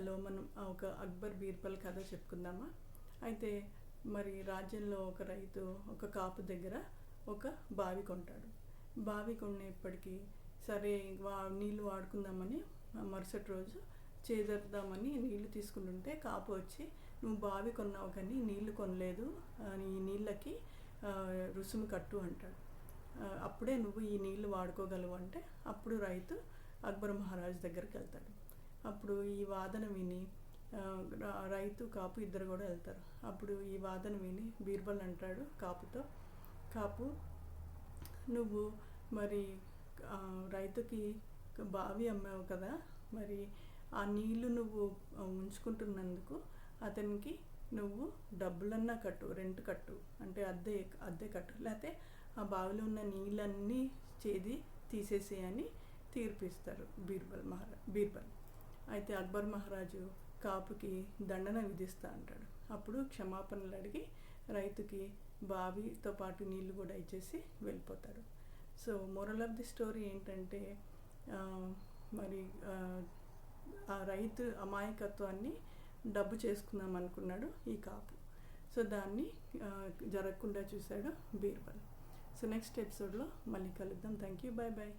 Hello, మనం ఒక అక్బర్ బీర్బల్ కథ చెప్పుకుందామా? అయితే మరి రాజ్యంలో ఒక రైతు ఒక కాపు దగ్గర ఒక బావి కొంటాడు. బావి కొనేప్పటికీ సరే నీళ్ళు వాడుకుందామని మరుసటి రోజు చేదర్దామని నీళ్లు తీసుకుంటుంటే కాపు వచ్చి, నువ్వు బావి కొన్నావు కానీ నీళ్లు కొనలేదు, ఈ నీళ్ళకి రుసుము కట్టు అంటాడు. అప్పుడే నువ్వు ఈ నీళ్లు వాడుకోగలవు అంటే అప్పుడు రైతు అక్బర్ మహారాజు దగ్గరికి వెళ్తాడు. అప్పుడు ఈ వాదన విని రైతు కాపు ఇద్దరు కూడా వెళ్తారు. అప్పుడు ఈ వాదన విని బీర్బల్ అంటాడు కాపుతో, కాపు, నువ్వు మరి రైతుకి బావి అమ్మావు కదా, మరి ఆ నీళ్లు నువ్వు ఉంచుకుంటున్నందుకు అతనికి నువ్వు డబ్బులన్నా కట్టు, రెంట్ కట్టు, అంటే అద్దె కట్టు, లేకపోతే ఆ బావిలో ఉన్న నీళ్ళన్నీ తీసేసేయని తీర్పిస్తారు బీర్బల్. అయితే అక్బర్ మహారాజు కాపుకి దండన విధిస్తా అంటాడు. అప్పుడు క్షమాపణలు అడిగి రైతుకి బావితో పాటు నీళ్లు కూడా ఇచ్చేసి వెళ్ళిపోతాడు. So moral of the story ఏంటంటే, మరి ఆ రైతు అమాయకత్వాన్ని డబ్బు చేసుకుందాం అనుకున్నాడు ఈ కాపు. సో దాన్ని జరగకుండా చూశాడు బీర్బల్. సో నెక్స్ట్ ఎపిసోడ్లో మళ్ళీ కలుద్దాం. Thank you, bye bye.